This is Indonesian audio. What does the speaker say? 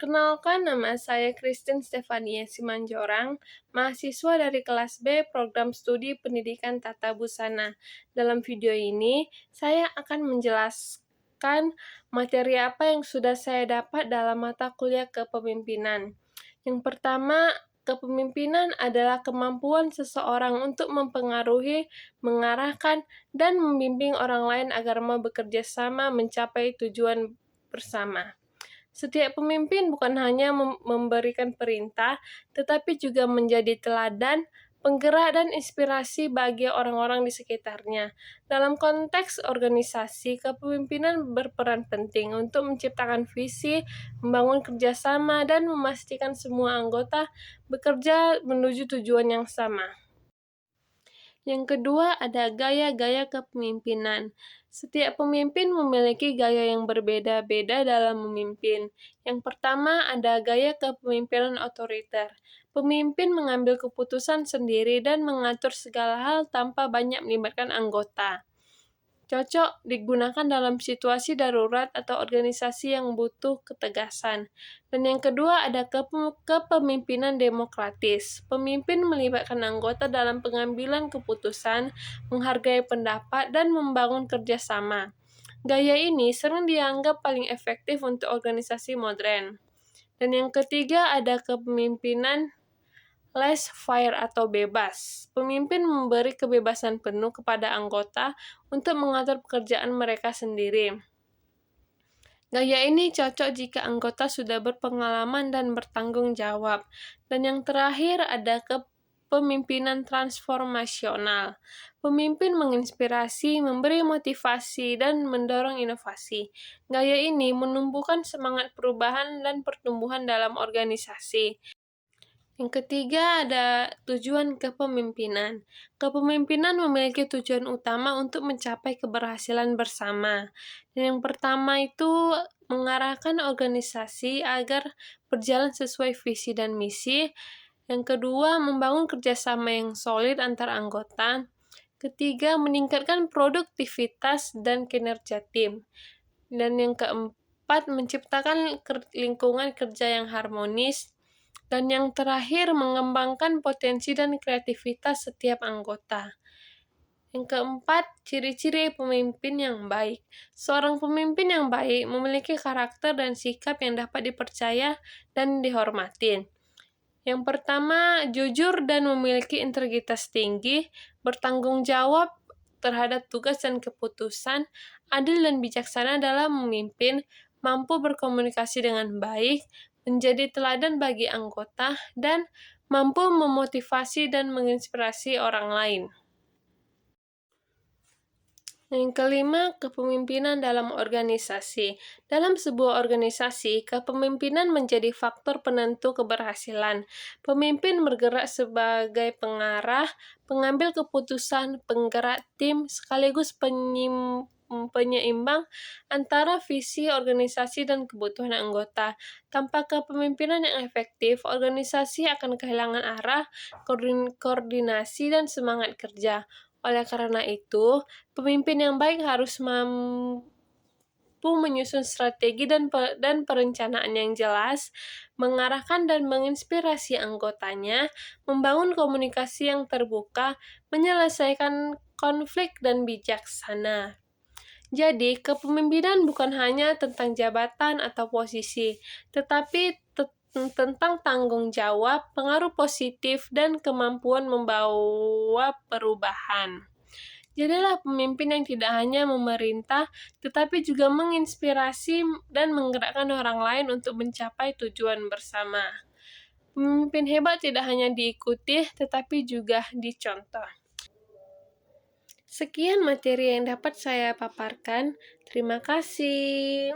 Perkenalkan, nama saya Christine Stefania Simanjorang, mahasiswa dari kelas B Program Studi Pendidikan Tata Busana. Dalam video ini, saya akan menjelaskan materi apa yang sudah saya dapat dalam mata kuliah kepemimpinan. Yang pertama, kepemimpinan adalah kemampuan seseorang untuk mempengaruhi, mengarahkan, dan membimbing orang lain agar mau bekerja sama mencapai tujuan bersama. Setiap pemimpin bukan hanya memberikan perintah, tetapi juga menjadi teladan, penggerak, dan inspirasi bagi orang-orang di sekitarnya. Dalam konteks organisasi, kepemimpinan berperan penting untuk menciptakan visi, membangun kerjasama, dan memastikan semua anggota bekerja menuju tujuan yang sama. Yang kedua, ada gaya-gaya kepemimpinan. Setiap pemimpin memiliki gaya yang berbeda-beda dalam memimpin. Yang pertama, ada gaya kepemimpinan otoriter. Pemimpin mengambil keputusan sendiri dan mengatur segala hal tanpa banyak melibatkan anggota. Cocok digunakan dalam situasi darurat atau organisasi yang butuh ketegasan. Dan yang kedua ada kepemimpinan demokratis. Pemimpin melibatkan anggota dalam pengambilan keputusan, menghargai pendapat, dan membangun kerjasama. Gaya ini sering dianggap paling efektif untuk organisasi modern. Dan yang ketiga ada kepemimpinan laissez-faire atau bebas. Pemimpin memberi kebebasan penuh kepada anggota untuk mengatur pekerjaan mereka sendiri. Gaya ini cocok jika anggota sudah berpengalaman dan bertanggung jawab. Dan yang terakhir ada kepemimpinan transformasional. Pemimpin menginspirasi, memberi motivasi, dan mendorong inovasi. Gaya ini menumbuhkan semangat perubahan dan pertumbuhan dalam organisasi. Yang ketiga ada tujuan kepemimpinan. Kepemimpinan memiliki tujuan utama untuk mencapai keberhasilan bersama. Dan yang pertama itu mengarahkan organisasi agar berjalan sesuai visi dan misi. Yang kedua, membangun kerjasama yang solid antar anggota. Ketiga, meningkatkan produktivitas dan kinerja tim. Dan yang keempat, menciptakan lingkungan kerja yang harmonis. Dan yang terakhir, mengembangkan potensi dan kreativitas setiap anggota. Yang keempat, ciri-ciri pemimpin yang baik. Seorang pemimpin yang baik memiliki karakter dan sikap yang dapat dipercaya dan dihormati. Yang pertama, jujur dan memiliki integritas tinggi, bertanggung jawab terhadap tugas dan keputusan, adil dan bijaksana dalam memimpin, mampu berkomunikasi dengan baik, menjadi teladan bagi anggota, dan mampu memotivasi dan menginspirasi orang lain. Yang kelima, kepemimpinan dalam organisasi. Dalam sebuah organisasi, kepemimpinan menjadi faktor penentu keberhasilan. Pemimpin bergerak sebagai pengarah, pengambil keputusan, penggerak tim, sekaligus penyeimbang antara visi organisasi dan kebutuhan anggota. Tanpa kepemimpinan yang efektif, organisasi akan kehilangan arah, koordinasi, dan semangat kerja. Oleh karena itu, pemimpin yang baik harus mampu menyusun strategi dan perencanaan yang jelas, mengarahkan dan menginspirasi anggotanya, membangun komunikasi yang terbuka, menyelesaikan konflik dan bijaksana. Jadi, kepemimpinan bukan hanya tentang jabatan atau posisi, tetapi tentang tanggung jawab, pengaruh positif, dan kemampuan membawa perubahan. Jadilah pemimpin yang tidak hanya memerintah, tetapi juga menginspirasi dan menggerakkan orang lain untuk mencapai tujuan bersama. Pemimpin hebat tidak hanya diikuti, tetapi juga dicontoh. Sekian materi yang dapat saya paparkan. Terima kasih.